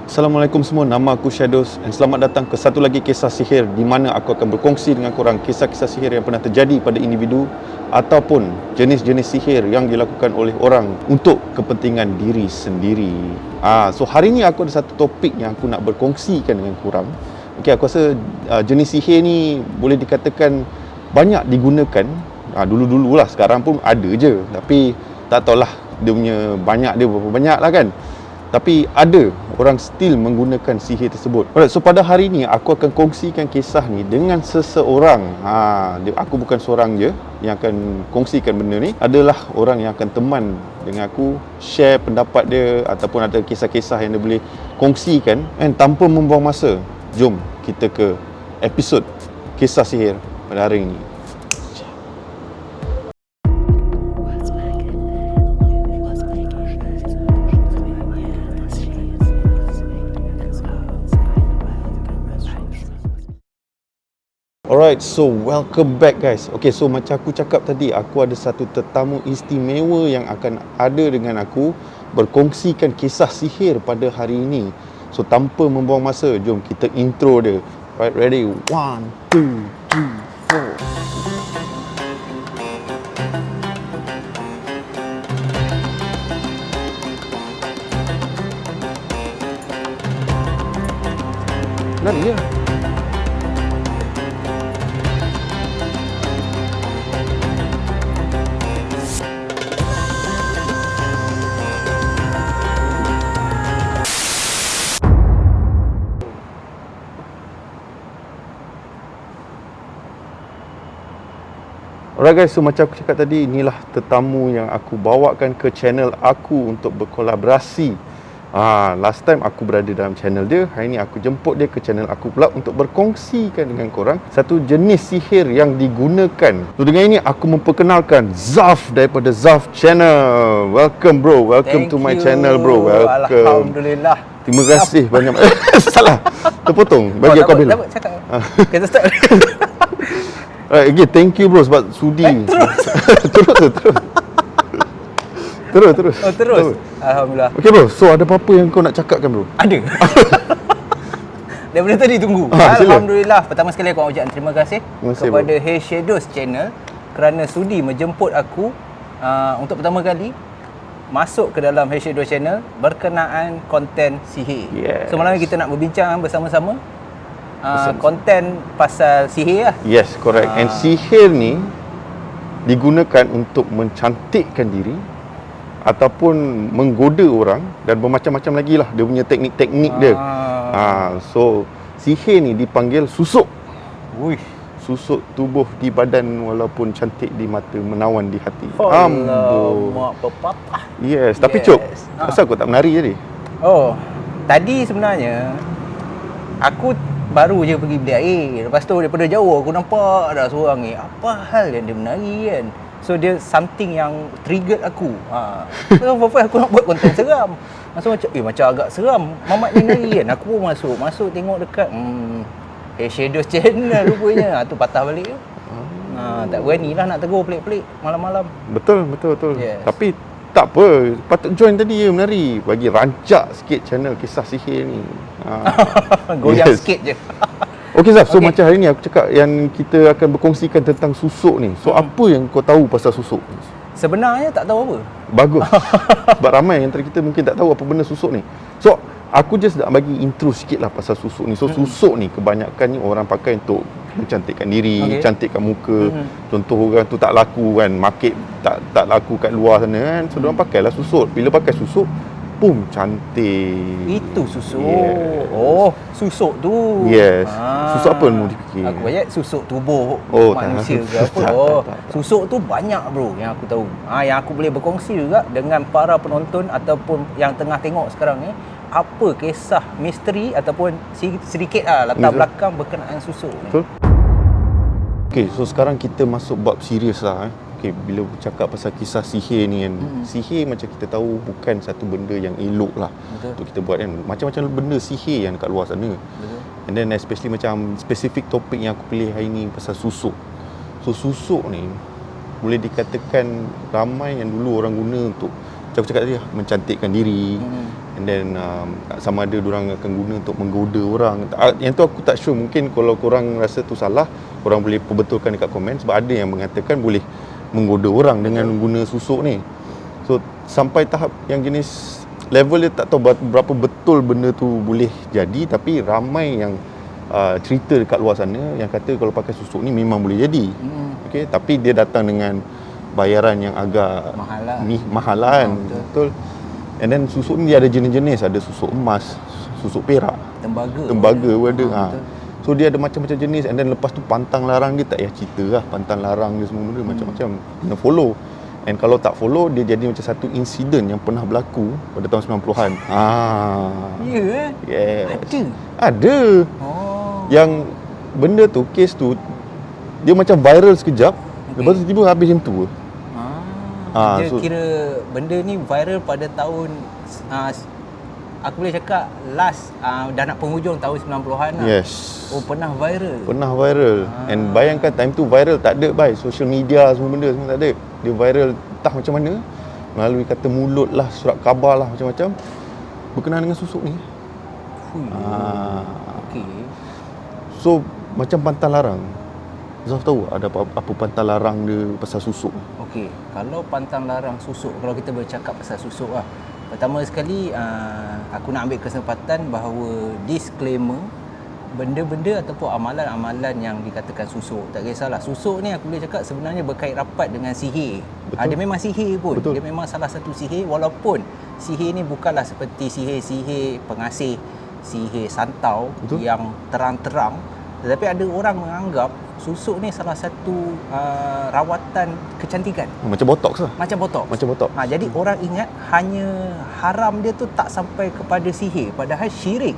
Assalamualaikum semua, nama aku Shadows dan selamat datang ke satu lagi kisah sihir di mana aku akan berkongsi dengan korang kisah-kisah sihir yang pernah terjadi pada individu ataupun jenis-jenis sihir yang dilakukan oleh orang untuk kepentingan diri sendiri. So hari ni aku ada satu topik yang aku nak berkongsikan dengan korang. Okey, aku rasa jenis sihir ni boleh dikatakan banyak digunakan. Dulu-dululah, sekarang pun ada je, tapi tak tahulah dia punya banyak dia berapa banyak lah kan. Tapi ada orang still menggunakan sihir tersebut. Alright, so pada hari ni aku akan kongsikan kisah ni dengan seseorang. Aku bukan seorang je yang akan kongsikan benda ni. Adalah orang yang akan teman dengan aku, share pendapat dia ataupun ada kisah-kisah yang dia boleh kongsikan. And tanpa membuang masa, jom kita ke episod kisah sihir pada hari ini. Alright, so welcome back guys. Okay, so macam aku cakap tadi, aku ada satu tetamu istimewa yang akan ada dengan aku berkongsikan kisah sihir pada hari ini. So tanpa membuang masa, jom kita intro dia. Right, ready? 1, 2, 3, 4. Lari ya. Alright guys, so macam aku cakap tadi, inilah tetamu yang aku bawakan ke channel aku untuk berkolaborasi. Last time aku berada dalam channel dia, hari ni aku jemput dia ke channel aku pula untuk berkongsikan dengan korang satu jenis sihir yang digunakan. So dengan ini aku memperkenalkan Zaf daripada Zaf Channel. Welcome bro, welcome to my channel bro. Welcome. Alhamdulillah. Terima kasih banyak. Salah, terpotong. Bagi aku ambil. Cakap. Kita start. Alright, again, thank you bro sebab sudi ni. Terus. Terus. Alhamdulillah. Okay bro, so ada apa-apa yang kau nak cakapkan bro? Ada. Daripada tadi tunggu. Alhamdulillah. Pertama sekali aku ucapkan terima kasih kepada Hey Shadows Channel kerana sudi menjemput aku untuk pertama kali masuk ke dalam Hey Shadows Channel berkenaan konten sihir. Yes. So malam ni kita nak berbincang bersama-sama konten pasal sihir lah. Yes, correct. And sihir ni digunakan untuk mencantikkan diri ataupun menggoda orang dan bermacam-macam lagi lah dia punya teknik-teknik dia. So sihir ni dipanggil susuk. Susuk tubuh di badan walaupun cantik di mata, menawan di hati. Alamak, pepatah. Yes, tapi Cuk, asal kau tak menari tadi? Tadi sebenarnya aku baru je pergi beli air. Lepas tu daripada jauh aku nampak ada seorang ni, apa hal yang dia menari kan. So dia something yang triggered aku. So apa aku nak buat konten seram. So macam agak seram mamat ni menari kan. Aku pun masuk tengok dekat Shadows Channel rupanya. Tu patah balik tu. Tak berani lah nak tegur pelik-pelik malam-malam. Betul. Yes. Tapi tak apa, patut join tadi ya menari. Bagi rancak sikit channel kisah sihir ni. Goyang sikit je. Okey Zaf, so macam hari ni aku cakap yang kita akan berkongsikan tentang susuk ni. So apa yang kau tahu pasal susuk? Sebenarnya tak tahu apa. Bagus. Sebab ramai antara kita mungkin tak tahu apa benda susuk ni. So aku just nak bagi intro sikit lah pasal susuk ni. So susuk ni kebanyakannya orang pakai untuk mencantikkan diri, cantikkan muka. Contoh orang tu tak laku kan, market tak laku kat luar sana kan. So diorang pakailah susuk. Bila pakai susuk, boom, cantik. Itu susuk. Yes. Susuk tu. Yes. Susuk apa mu dipikir? Aku banyak susuk tubuh manusia ke apa. Tak. Susuk tu banyak bro yang aku tahu. Yang aku boleh berkongsi juga dengan para penonton ataupun yang tengah tengok sekarang ni. Apa kisah misteri ataupun sedikit latar belakang berkenaan susuk ni. Betul. Okay, so sekarang kita masuk bab serius lah. Okay, bila bercakap pasal kisah sihir ni kan, sihir macam kita tahu bukan satu benda yang elok lah. Untuk kita buat kan. Macam-macam benda sihir yang kat luar sana. And then especially macam spesifik topik yang aku pilih hari ni pasal susuk. So susuk ni boleh dikatakan ramai yang dulu orang guna untuk, macam aku cakap tadi lah, mencantikkan diri. And then sama ada diorang akan guna untuk menggoda orang. Yang tu aku tak sure, mungkin kalau korang rasa tu salah, korang boleh perbetulkan dekat komen. Sebab ada yang mengatakan boleh menggoda orang dengan guna susuk ni. So sampai tahap yang jenis level dia tak tahu berapa betul benda tu boleh jadi, tapi ramai yang cerita dekat luar sana yang kata kalau pakai susuk ni memang boleh jadi. Okay, tapi dia datang dengan bayaran yang agak mahal kan. Betul. And then susuk ni dia ada jenis-jenis, ada susuk emas, susuk perak, tembaga pun ada. So dia ada macam-macam jenis. And then lepas tu pantang larang dia tak payah cerita lah, pantang larang dia semua benda macam-macam. Kena follow. And kalau tak follow, dia jadi macam satu insiden yang pernah berlaku pada tahun 90-an. Ya? Yes. Ada? Yang benda tu, kes tu, dia macam viral sekejap, lepas tu tiba habis macam tu. Dia kira benda ni viral pada tahun aku boleh cakap last dah nak penghujung tahun 90-an lah. Yes. Oh, pernah viral. And bayangkan time tu viral tak ada social media semua benda semua tak ada. Dia viral entah macam mana, melalui kata mulut lah, surat khabar lah, macam-macam berkenaan dengan susuk ni. Okey. So macam pantang larang. Zaf tahu ada apa pantang larang dia pasal susuk? Okey, kalau pantang larang susuk, kalau kita bercakap pasal susuk lah, pertama sekali aku nak ambil kesempatan bahawa disclaimer, benda-benda ataupun amalan-amalan yang dikatakan susuk, tak kisahlah. Susuk ni aku boleh cakap sebenarnya berkait rapat dengan sihir. Dia memang sihir pun. Betul. Dia memang salah satu sihir, walaupun sihir ni bukanlah seperti sihir-sihir pengasih, sihir santau. Betul. Yang terang-terang. Tetapi ada orang menganggap susuk ni salah satu rawatan kecantikan. Macam botox lah. Macam botox. Jadi orang ingat hanya haram dia tu tak sampai kepada sihir, padahal syirik.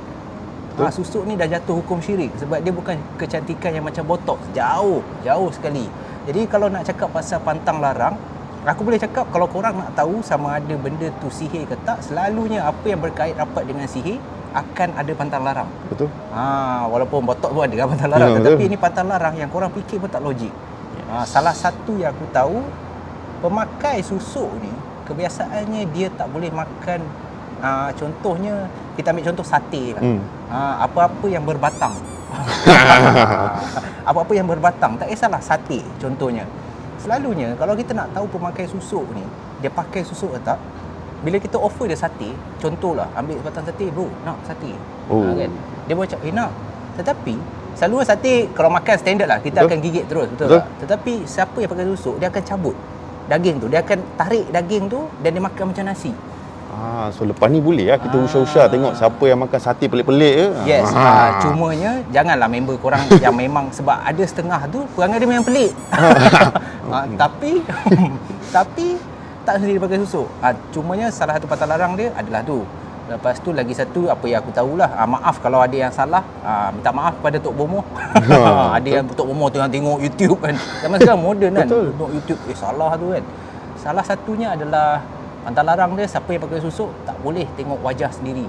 Susuk ni dah jatuh hukum syirik sebab dia bukan kecantikan yang macam botox. Jauh sekali. Jadi kalau nak cakap pasal pantang larang, aku boleh cakap kalau korang nak tahu sama ada benda tu sihir ke tak, selalunya apa yang berkait rapat dengan sihir akan ada pantang larang. Betul. Walaupun botok pun ada pantang larang, tetapi ini pantang larang yang korang fikir pun tak logik. Salah satu yang aku tahu, pemakai susuk ni kebiasaannya dia tak boleh makan, contohnya kita ambil contoh sate lah. Apa-apa yang berbatang. Apa-apa yang berbatang, tak kisahlah sate contohnya. Selalunya kalau kita nak tahu pemakai susuk ni dia pakai susuk atau tak, bila kita offer dia sate, contohlah ambil sebatang sate, bro, nak sate. Kan? Dia macam nak. Tetapi selalunya sate kalau makan standard lah, kita akan gigit terus, betul tak? Tetapi siapa yang pakai susuk, dia akan cabut daging tu, dia akan tarik daging tu dan dia makan macam nasi. So lepas ni boleh lah kita usah-usah tengok siapa yang makan sate pelik-pelik ke. Yes. Cumanya janganlah member korang yang memang, sebab ada setengah tu perangai dia memang pelik. Tapi tak sendiri pakai susuk. Cumanya salah satu pantang larang dia adalah tu. Lepas tu lagi satu, apa yang aku tahulah, maaf kalau ada yang salah, minta maaf kepada Tok Bomo. Ada yang Tok Bomo tengok YouTube kan. Zaman sekarang moden kan, tengok YouTube, salah tu kan. Salah satunya adalah pantang larang dia, siapa yang pakai susuk tak boleh tengok wajah sendiri.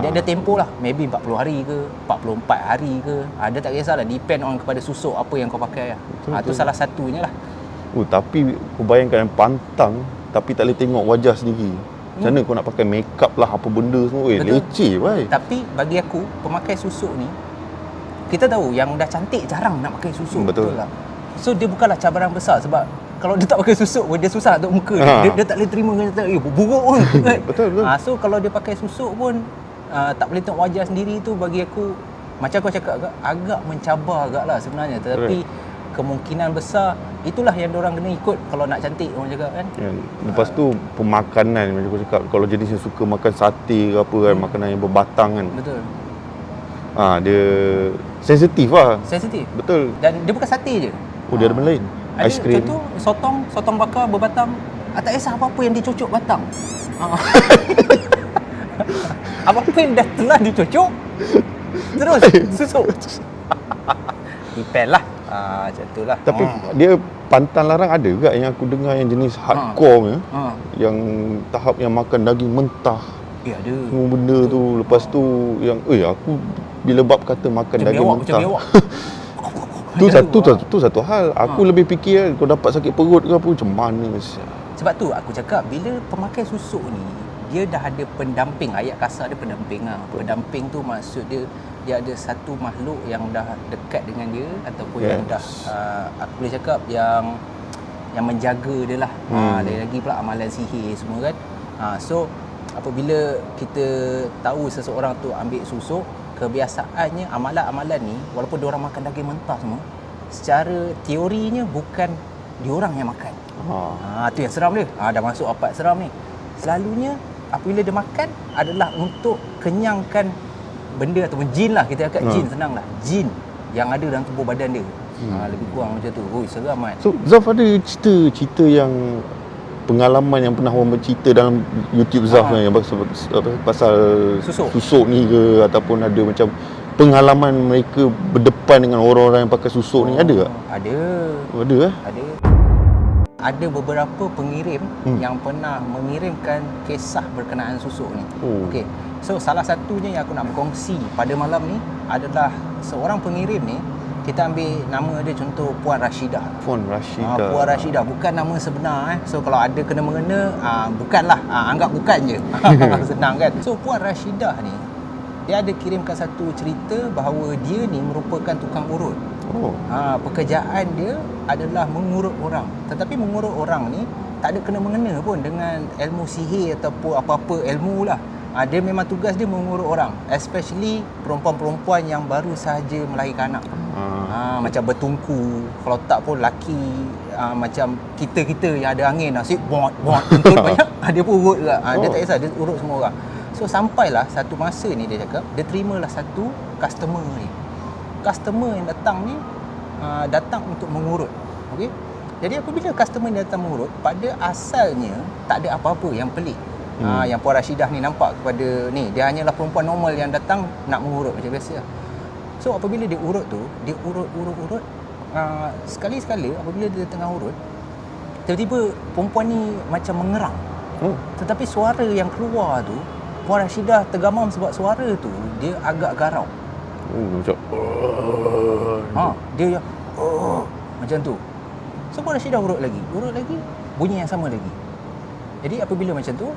Dia ada tempoh lah, maybe 40 hari ke 44 hari ke, dia tak kisahlah, depend on kepada susuk apa yang kau pakai lah. Itu salah satunya lah. Tapi kau bayangkan pantang tapi tak boleh tengok wajah sendiri. Macam mana kau nak pakai makeup lah, apa benda semua, leceh bhai. Tapi bagi aku, pemakai susuk ni, kita tahu yang dah cantik jarang nak pakai susuk. Betul lah. So dia bukanlah cabaran besar, sebab kalau dia tak pakai susuk pun dia susah untuk muka. Dia tak boleh terima kata buruk pun. Betul. So kalau dia pakai susuk pun tak boleh tengok wajah sendiri, tu bagi aku macam kau cakap agak mencabar agak lah sebenarnya. Tetapi kemungkinan besar itulah yang diorang kena ikut kalau nak cantik, orang cakap kan. Lepas tu pemakanan macam aku cakap, kalau jenis yang suka makan sate ke apa kan, makanan yang berbatang kan. Betul. Dia sensitif lah. Sensitif. Betul. Dan dia bukan sate je. Dia ada benda lain. Aiskrim. Contoh sotong bakar berbatang, tak kisah apa-apa yang dicocok batang. Apa-apa yang dah telah dicocok terus susuk. Depend lah. Macam tu lah. Tapi dia pantang larang ada juga yang aku dengar yang jenis hardcore yang tahap yang makan daging mentah. Ada. Semua benda tu. Lepas tu yang aku bila bab kata makan macam daging mentah. Tu satu hal. Aku lebih fikir kau dapat sakit perut ke apa, macam mana. Sebab tu aku cakap, bila pemakai susuk ni dia dah ada pendamping. Ayat kasar dia pendamping lah. Pendamping tu maksud dia ada satu makhluk yang dah dekat dengan dia ataupun yang dah aku boleh cakap yang menjaga dia lah. Lagi pula amalan sihir semua kan. So apabila kita tahu seseorang tu ambil susuk, kebiasaannya amalan-amalan ni walaupun diorang makan daging mentah semua, secara teorinya bukan diorang yang makan. Tu yang seram dia. Dah masuk apa seram ni. Selalunya apabila dia makan adalah untuk kenyangkan benda ataupun jin lah, kita cakap jin, senang lah, jin yang ada dalam tubuh badan dia. Lebih kurang macam tu. Seram kan. So Zaf ada cerita yang pengalaman yang pernah orang bercerita dalam YouTube Zaf yang pasal susuk ni ke, ataupun ada macam pengalaman mereka berdepan dengan orang-orang yang pakai susuk ni, ada tak? Ada. Ada beberapa pengirim yang pernah mengirimkan kisah berkenaan susuk ni. Okey. So salah satunya yang aku nak berkongsi pada malam ni adalah seorang pengirim ni, kita ambil nama dia contoh Puan Rashidah. Puan Rashidah bukan nama sebenar So kalau ada kena-mengena, bukanlah, anggap bukan je. Senang kan. So Puan Rashidah ni dia ada kirimkan satu cerita bahawa dia ni merupakan tukang urut. Pekerjaan dia adalah mengurut orang. Tetapi mengurut orang ni tak ada kena-mengena pun dengan ilmu sihir ataupun apa-apa ilmu lah. Dia memang tugas dia mengurut orang, especially perempuan-perempuan yang baru sahaja melahirkan anak. Macam bertungku, kalau tak pun laki, macam kita yang ada angin asyik bot kentut banyak, dia pun urut juga. Dia tak kisah, dia urut semua orang. So sampailah satu masa ni dia cakap, dia terimalah satu customer ni. Customer yang datang ni datang untuk mengurut. Okey. Jadi apabila customer ni datang mengurut, pada asalnya tak ada apa-apa yang pelik. Yang Puan Rashidah ni nampak kepada ni, dia hanyalah perempuan normal yang datang nak mengurut macam biasa. So apabila dia urut tu, dia urut sekali-sekala apabila dia tengah urut, tiba-tiba perempuan ni macam mengerang. Tetapi suara yang keluar tu, Puan Rashidah tergamam sebab suara tu dia agak garau. Macam dia yang macam tu. So Puan Rashidah urut lagi, bunyi yang sama lagi. Jadi apabila macam tu,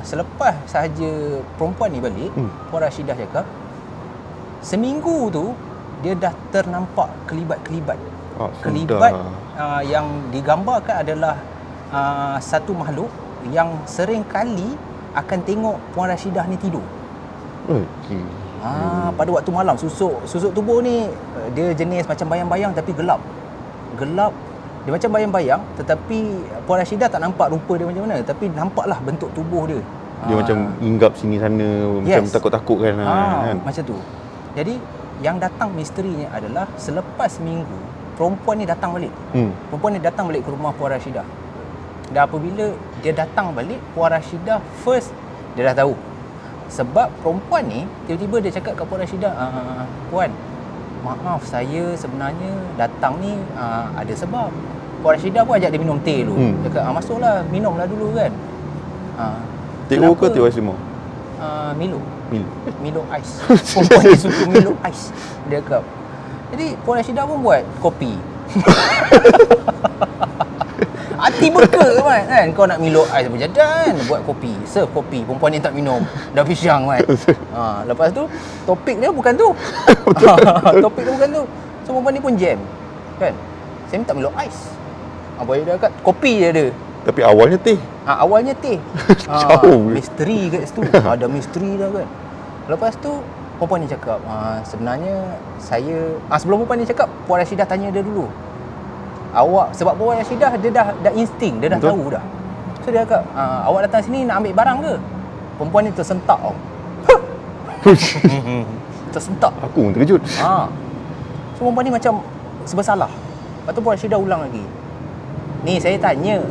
selepas sahaja perempuan ni balik, Puan Rashidah cakap seminggu tu dia dah ternampak kelibat-kelibat. Yang digambarkan adalah satu makhluk yang sering kali akan tengok Puan Rashidah ni tidur. Pada waktu malam, susuk tubuh ni dia jenis macam bayang-bayang tapi gelap. Dia macam bayang-bayang, tetapi Puan Rashidah tak nampak rupa dia macam mana, tapi nampaklah bentuk tubuh dia. Dia macam hinggap sini sana, macam takut-takut kan. Macam tu. Jadi yang datang misterinya adalah selepas minggu perempuan ni datang balik. Perempuan ni datang balik ke rumah Puan Rashidah. Dan apabila dia datang balik, Puan Rashidah first dia dah tahu. Sebab perempuan ni tiba-tiba dia cakap kat Puan Rashidah, Puan, maaf saya sebenarnya datang ni ada sebab. Puan Rashidah pun ajak dia minum teh dulu. Dia kata, masuklah, minumlah dulu kan. Teh O ke teh Ais Limau? Milo ais. Perempuan ni suka Milo ais. Dia kata. Jadi Puan Rashidah pun buat kopi. Hati beka kan. Kau nak Milo ais macam dan buat kopi, serve kopi. Perempuan ni tak minum, dah pisyang kan. Lepas tu topik dia bukan tu. Topik dia bukan tu. So perempuan ni pun jam. Kan? Saya minta Milo ais. Apa dia kata? Kopi je ada. Tapi awalnya teh. Awalnya teh. Jauh. Misteri kat situ. Ada misteri dah kan. Lepas tu perempuan ni cakap, sebenarnya saya sebelum perempuan ni cakap, Puan Rashidah tanya dia dulu. Awak, sebab Puan Rashidah dia dah insting, dia dah tahu dah. So dia cakap, awak datang sini nak ambil barang ke? Perempuan ni tersentak tau. Tersentak. Aku pun terkejut. So perempuan ni macam bersalah. Lepas tu Puan Rashidah ulang lagi. Ni saya tanya,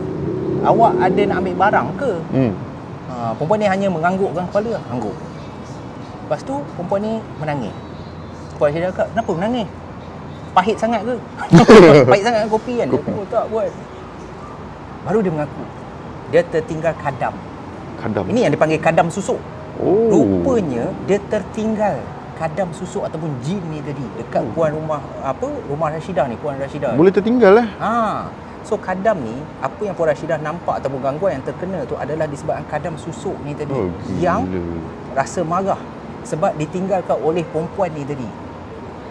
awak ada nak ambil barang ke? Perempuan ni hanya menganggukkan kepala, angguk. Lepas tu perempuan ni menangis. Puan Rashidah cakap, kenapa menangis? Pahit sangat ke? Pahit sangat kopi kan? Dia kata, tak buat. Baru dia mengaku, dia tertinggal kadam. Ini yang dipanggil kadam susuk. Rupanya dia tertinggal kadam susuk ataupun jin ni tadi dekat rumah Rashidah ni, Puan Rashidah. Boleh tertinggal lah. So kadam ni, apa yang Puan Rashidah nampak ataupun gangguan yang terkena tu adalah disebabkan kadam susuk ni tadi, yang rasa marah sebab ditinggalkan oleh perempuan ni tadi.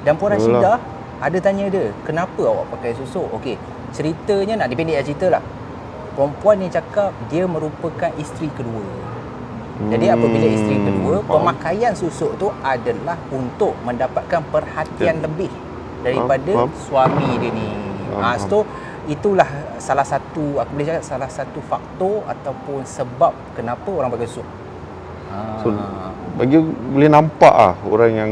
Dan Puan Rashidah ada tanya dia, kenapa awak pakai susuk? Okey, ceritanya nak dipendekkan cerita lah. Perempuan ni cakap dia merupakan isteri kedua. Jadi apabila isteri kedua, pemakaian susuk tu adalah untuk mendapatkan perhatian lebih daripada suami dia ni. So itulah salah satu, aku boleh cakap salah satu faktor ataupun sebab kenapa orang pakai susuk. So bagi boleh nampak orang yang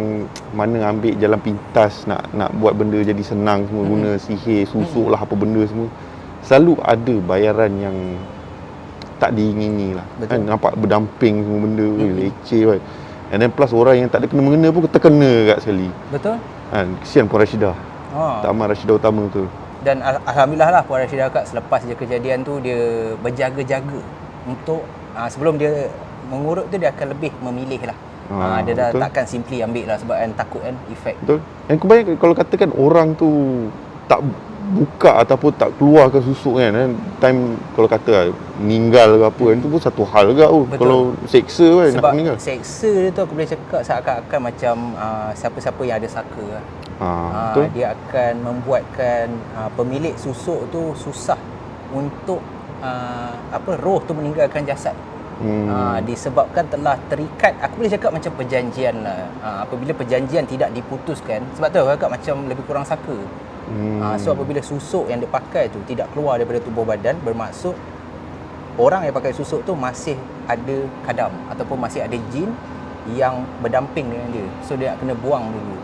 mana ambil jalan pintas nak buat benda jadi senang semua, guna sihir, susuk lah apa benda semua, selalu ada bayaran yang tak diingini lah. Kan, nampak berdamping semua benda, leceh kan. And then plus orang yang tak ada kena-mengena pun terkena kat sekali. Betul. Kan, kesian Puan Rashidah. Taman Rashidah Utama tu. Dan Alhamdulillah lah Puan Rashidah Kak, selepas je kejadian tu dia berjaga-jaga untuk sebelum dia mengurut tu dia akan lebih memilih lah. Dia dah betul. Takkan simply ambil lah sebab kan takut kan efek. Betul. Dan kebanyakan kalau katakan orang tu tak buka ataupun tak keluarkan susuk kan, time kalau kata meninggal ke apa kan, tu pun satu hal juga kalau seksa kan. Sebab nak meninggal, seksa dia tu aku boleh cakap seakan-akan macam siapa-siapa yang ada saka lah. Dia akan membuatkan pemilik susuk tu susah untuk roh tu meninggalkan jasad. Disebabkan telah terikat, aku boleh cakap macam perjanjian lah. Apabila perjanjian tidak diputuskan, sebab tu aku cakap macam lebih kurang saka. So apabila susuk yang dipakai tu tidak keluar daripada tubuh badan, bermaksud orang yang pakai susuk tu masih ada kadam ataupun masih ada jin yang berdamping dengan dia. So dia kena buang dulu.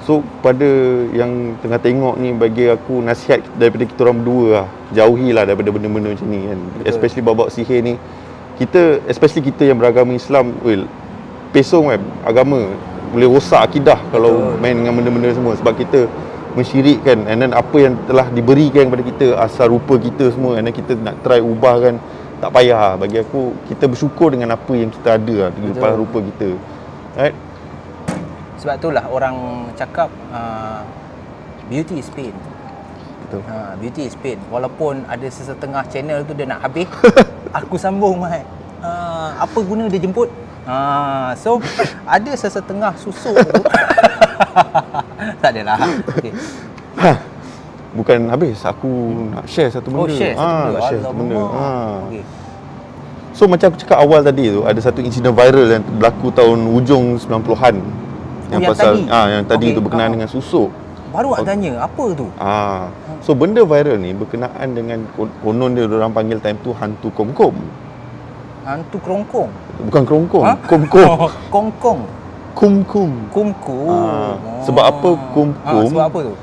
So pada yang tengah tengok ni, bagi aku nasihat daripada kita orang berdua lah, jauhilah daripada benda-benda macam ni kan. Betul. Especially bab-bab sihir ni, kita, especially kita yang beragama Islam, pesong kan, agama boleh rosak akidah. Betul. Kalau main dengan benda-benda semua, sebab kita mensyirikkan, and then apa yang telah diberikan kepada kita, asal rupa kita semua, and then kita nak try ubahkan, tak payah. Bagi aku, kita bersyukur dengan apa yang kita ada lah, dengan kepala rupa kita, right? Sebab itulah orang cakap beauty is pain. Betul. Beauty is pain. Walaupun ada sesetengah channel tu dia nak habis, aku sambung Mat. Apa guna dia jemput? So ada sesetengah susuk tu. Tak adalah. Okay. Bukan habis, aku nak share satu benda. Share satu benda. Share satu benda. Okay. So macam aku cakap awal tadi tu, ada satu insiden viral yang berlaku tahun hujung 90-an. Yang pasal tadi. Yang tadi tu berkenaan dengan susuk. Baru nak tanya, apa tu? So benda viral ni berkenaan dengan, konon dia orang panggil time tu hantu komkom. Hantu kerongkong? Bukan kerongkong, komkom. Kongkong. Kumkum. Kumkum. Sebab apa kumkum? Sebab apa tu?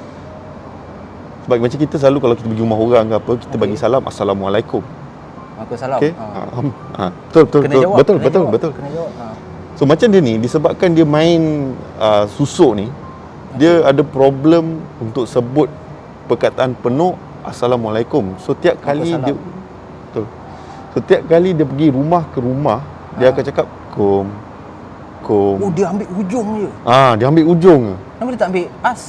Sebab macam kita selalu kalau kita pergi rumah orang ke apa, kita bagi salam, Assalamualaikum. Waalaikumsalam. Okay? Betul. Kena jawab. So macam dia ni, disebabkan dia main susuk ni, dia ada problem untuk sebut perkataan penuh Assalamualaikum. So tiap kali dia, betul. So tiap kali dia pergi rumah ke rumah, dia akan cakap Kum. Oh, dia ambil ujung je. Dia ambil ujung je. Nama dia tak ambil as?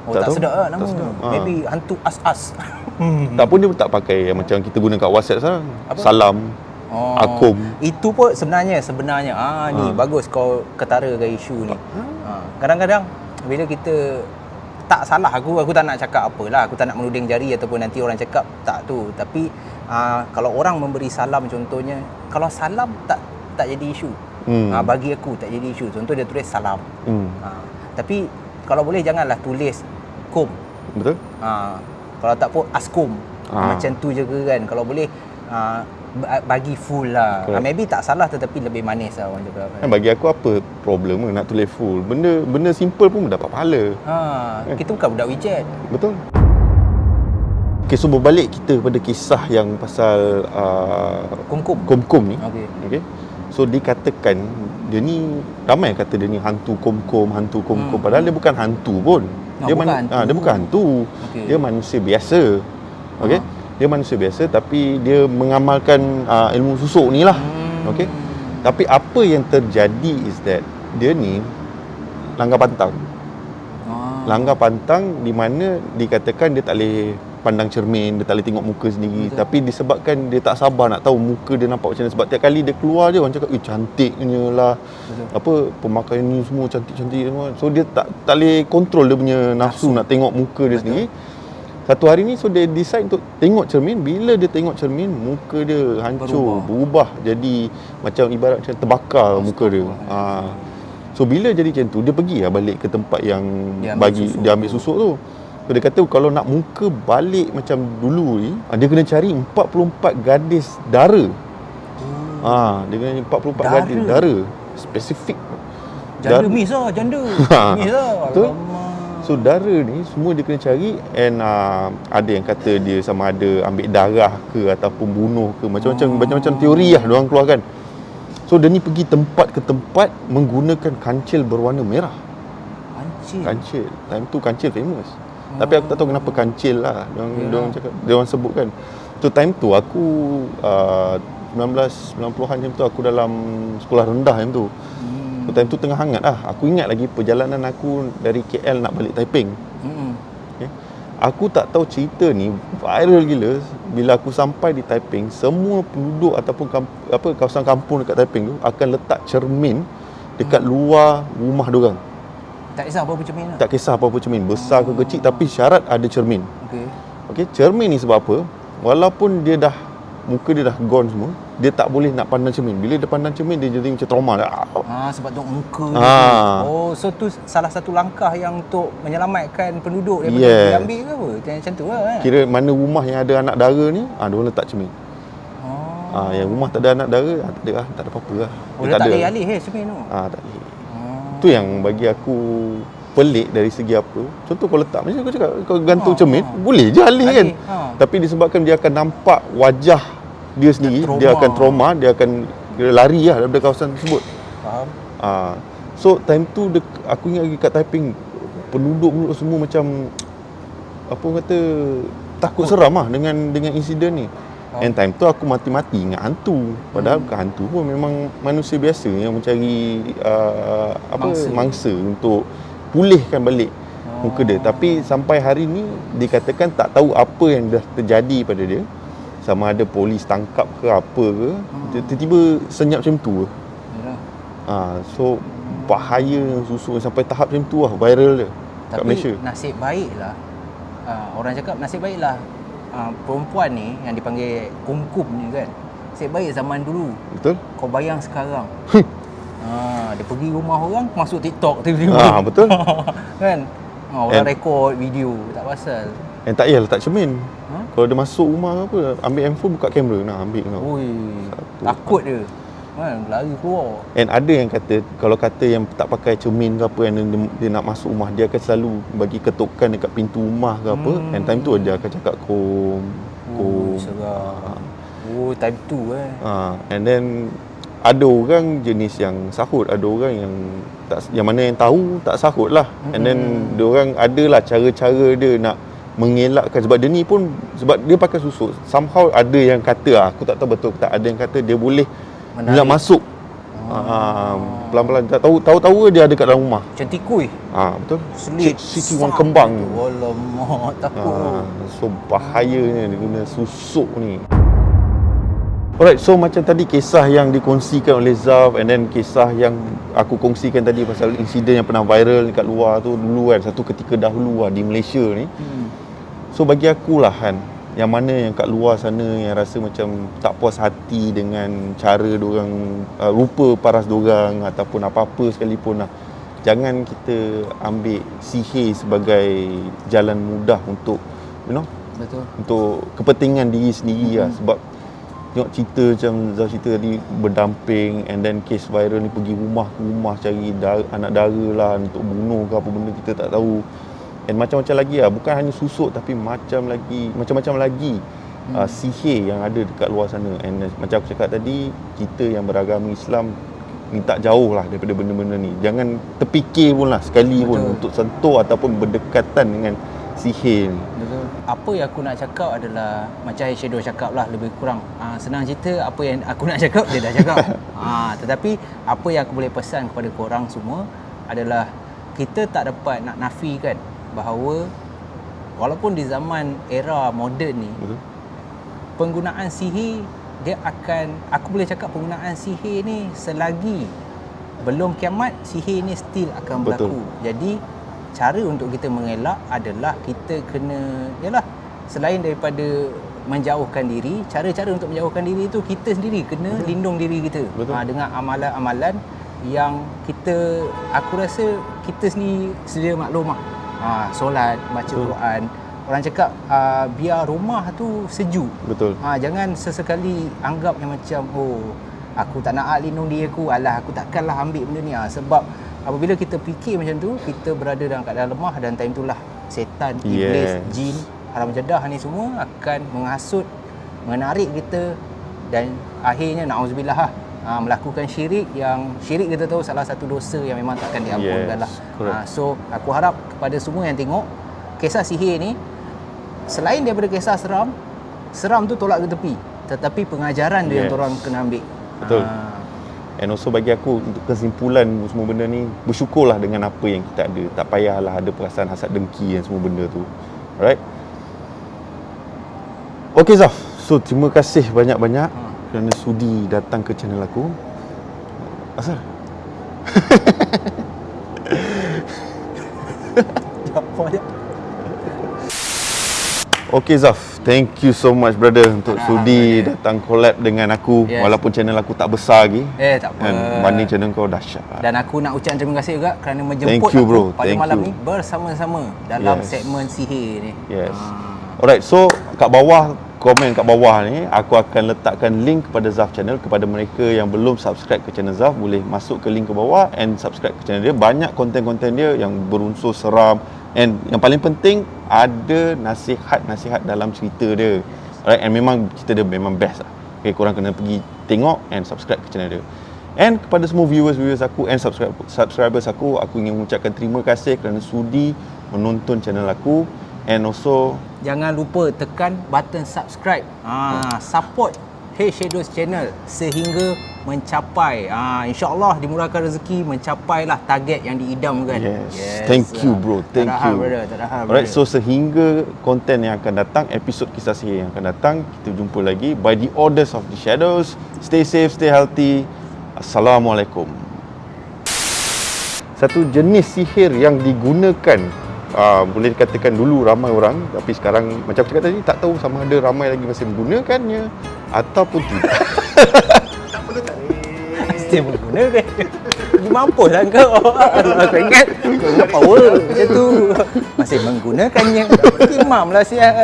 Tak sedap lah nama. Maybe hantu as-as. Tak pun dia tak pakai yang macam kita guna kat WhatsApp sekarang. Salam. Akum. Itu pun sebenarnya ni bagus kau ketarakan isu ni. Kadang-kadang bila kita tak salah, aku tak nak cakap apalah, aku tak nak menuding jari ataupun nanti orang cakap tak tu, tapi kalau orang memberi salam contohnya, kalau salam tak jadi isu. Bagi aku tak jadi isu. Contoh dia tulis salam. Tapi kalau boleh janganlah tulis kum. Betul? Kalau tak pun askum. Macam tu je kan. Kalau boleh bagi full lah. Maybe tak salah tetapi lebih manis lah orang cakap. Bagi aku apa problem nak tulis full? Benda simple pun dapat pahala. Kita bukan budak WeChat. Betul. Okay, so berbalik kita pada kisah yang pasal Kumkum ni. Okay. So dikatakan dia ni, ramai kata dia ni hantu Kumkum. Padahal dia bukan hantu pun. Dia bukan hantu. Okay. Dia manusia biasa. Okay. Dia manusia biasa tapi dia mengamalkan ilmu susuk ni lah. Okay. Tapi apa yang terjadi is that dia ni langgar pantang. Langgar pantang di mana dikatakan dia tak boleh pandang cermin, dia tak boleh tengok muka sendiri. Betul. Tapi disebabkan dia tak sabar nak tahu muka dia nampak macam mana. Sebab tiap kali dia keluar je orang cakap, cantiknya lah. Betul. Apa, pemakaian ni semua cantik-cantik semua. So dia tak boleh kontrol dia punya nafsu nak tengok muka dia sendiri. Satu hari ni, so dia decide untuk tengok cermin. Bila dia tengok cermin, muka dia hancur, berubah jadi macam ibarat macam terbakar muka dia. So bila jadi macam tu, dia pergi lah balik ke tempat yang dia ambil susuk tu. So dia kata kalau nak muka balik macam dulu ni, dia kena cari 44 gadis dara. Dia kena 44 gadis dara. Spesifik. Janda miss lah, janda. Miss lah. Betul? So dara ni semua dia kena cari, and ada yang kata dia sama ada ambil darah ke ataupun bunuh ke, macam-macam teori lah diorang keluarkan. So dia ni pergi tempat ke tempat menggunakan kancil berwarna merah. Kancil. Time tu kancil famous. Tapi aku tak tahu kenapa kancil lah diorang cakap, diorang sebutkan. So time tu aku 1990-an macam tu, aku dalam sekolah rendah time tu. So, time tu tengah hangat lah. Aku ingat lagi perjalanan aku dari KL nak balik Taiping. Okay. Aku tak tahu cerita ni viral gila. Bila aku sampai di Taiping, semua penduduk ataupun kawasan kampung dekat Taiping tu akan letak cermin dekat luar rumah diorang. Tak kisah apa-apa cermin lah. Tak kisah apa-apa cermin, besar ke kecil, tapi syarat ada cermin. Okay, cermin ni sebab apa? Walaupun dia dah muka dia dah gone semua, dia tak boleh nak pandang cermin. Bila dia pandang cermin, dia jadi macam trauma dah. Sebab tengok muka dia. So tu salah satu langkah yang untuk menyelamatkan penduduk daripada diambil ke apa? Macam tu lah kan? Kira mana rumah yang ada anak dara ni, diorang letak cermin. Yang rumah tak ada anak dara, tak ada lah, tak ada apa-apa lah. Dia tak boleh alih cermin tu? Tak boleh. Tu yang bagi aku pelik dari segi apa. Contoh kau letak, macam aku cakap, kau gantung cermin, boleh je alih kan. Tapi disebabkan dia akan nampak wajah dia sendiri, dia akan trauma, dia akan lari lah daripada kawasan tersebut. Faham. So time tu aku ingat lagi kat Taiping, penduduk semua macam apa kata, takut seram lah dengan insiden ni. And time tu aku mati-mati ingat hantu. Padahal bukan hantu pun, memang manusia biasa yang mencari mangsa untuk pulihkan balik muka dia. Tapi sampai hari ni dikatakan tak tahu apa yang dah terjadi pada dia. Sama ada polis tangkap ke apa ke, tiba-tiba senyap macam tu. So bahaya susu sampai tahap macam tu lah, viral dia kat Malaysia. Tapi nasib baiklah, orang cakap nasib baiklah perempuan ni yang dipanggil kumkum ni kan, nasib baik zaman dulu. Betul? Kau bayang sekarang. Dia pergi rumah orang, masuk TikTok tiba-tiba. Betul. Kan? Orang rekod video, tak pasal. Tak payah letak cermin. Kalau dia masuk rumah apa, ambil handphone, buka kamera, nak ambil kau. Takut dia. Kan, lari keluar. And ada yang kata, kalau kata yang tak pakai cermin ke apa, yang dia nak masuk rumah, dia akan selalu bagi ketukan dekat pintu rumah ke apa. And time tu dia akan cakap kum. Seram. Time tu And then ada orang jenis yang sahut, ada orang yang tak, yang mana yang tahu tak sahut lah. And then dia orang adalah cara-cara dia nak mengelakkan, sebab dia ni pun, sebab dia pakai susuk, somehow ada yang kata, aku tak tahu betul tak, ada yang kata dia boleh nak masuk pelan-pelan, tak tahu dia ada kat dalam rumah macam tikui. Betul, Selit siki orang kembang tu. Alamak, takut. So bahayanya dia guna susuk ni. Alright, so macam tadi kisah yang dikongsikan oleh Zaf, and then kisah yang aku kongsikan tadi pasal insiden yang pernah viral dekat luar tu dulu kan, satu ketika dahulu lah di Malaysia ni. So bagi aku lah kan, yang mana yang kat luar sana yang rasa macam tak puas hati dengan cara diorang, rupa paras diorang ataupun apa-apa sekalipun lah, jangan kita ambil sihir sebagai jalan mudah untuk, Betul. untuk kepentingan diri sendiri lah. Sebab tengok cerita macam Zaf cerita tadi, berdamping, and then kes viral ni pergi rumah ke rumah cari anak dara lah untuk bunuh ke apa benda, kita tak tahu. And macam-macam lagi lah, bukan hanya susuk tapi macam-macam lagi sihir yang ada dekat luar sana. And macam aku cakap tadi, kita yang beragama Islam minta jauh lah daripada benda-benda ni. Jangan terfikir pun lah sekali pun untuk sentuh ataupun berdekatan dengan sihir ni. Betul. Apa yang aku nak cakap adalah macam Shadow cakap lah, lebih kurang senang cerita, apa yang aku nak cakap dia dah cakap. Tetapi apa yang aku boleh pesan kepada korang semua adalah, kita tak dapat nak nafikan bahawa walaupun di zaman era moden ni, Betul. penggunaan sihir dia akan, aku boleh cakap penggunaan sihir ni selagi belum kiamat, sihir ni still akan berlaku. Betul. Jadi cara untuk kita mengelak adalah kita kena, yalah, selain daripada menjauhkan diri, cara-cara untuk menjauhkan diri tu kita sendiri kena lindung diri kita. Betul. Dengan amalan-amalan yang kita, aku rasa kita sendiri sedia maklum lah. Solat, baca Betul. Quran. Orang cakap biar rumah tu sejuk. Betul. Jangan sesekali anggap yang macam, oh, aku tak nak lindung diri aku, alah aku takkanlah ambil benda ni. Sebab apabila kita fikir macam tu, kita berada dalam keadaan lemah, dan time itulah setan, iblis, jin, alam jadah ni semua akan menghasut, menarik kita, dan akhirnya na'udzubillah melakukan syirik, yang syirik kita tahu salah satu dosa yang memang takkan diampunkan lah. So aku harap kepada semua yang tengok kisah sihir ni, selain daripada kisah seram tu tolak ke tepi, tetapi pengajaran dia yang orang kena ambil. Betul. And also bagi aku, untuk kesimpulan semua benda ni, bersyukurlah dengan apa yang kita ada. Tak payahlah ada perasaan hasad dengki dan semua benda tu. Alright? Okay Zaf, so terima kasih banyak-banyak kerana sudi datang ke channel aku. Asal? Apa je? Okay Zaf, thank you so much brother untuk sudi datang collab dengan aku. Walaupun channel aku tak besar lagi. Tak apa. Dan banding channel kau dahsyat. Dan aku nak ucapkan terima kasih juga kerana menjemput Thank you, bro. aku pada Thank malam you. ni bersama-sama dalam segmen sihir ni. Yes. Alright, so kat bawah, komen kat bawah ni, aku akan letakkan link kepada Zaf channel. Kepada mereka yang belum subscribe ke channel Zaf, boleh masuk ke link ke bawah and subscribe ke channel dia. Banyak konten-konten dia yang berunsur seram, and yang paling penting ada nasihat-nasihat dalam cerita dia. Alright, and memang cerita dia memang best lah. Okay, korang kena pergi tengok and subscribe ke channel dia. And kepada semua viewers aku and subscribers aku ingin mengucapkan terima kasih kerana sudi menonton channel aku. And also jangan lupa tekan button subscribe. Support Hey Shadows channel sehingga mencapai, insya-Allah dimurahkan rezeki, mencapailah target yang diidamkan. Yes. Thank you bro. Thank you. Tak ada hal. Alright, so sehingga konten yang akan datang, episod kisah sihir yang akan datang, kita jumpa lagi by the orders of the shadows. Stay safe, stay healthy. Assalamualaikum. Satu jenis sihir yang digunakan, boleh dikatakan dulu ramai orang, tapi sekarang macam aku cakap tadi, tak tahu sama ada ramai lagi masih menggunakannya ataupun tidak. Tak perlu tak mesti menggunakan. Mampus lah kau. Aku ingat kau ingat power macam tu. Masih menggunakannya. Imam lah sial.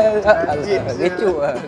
Kecoh lah.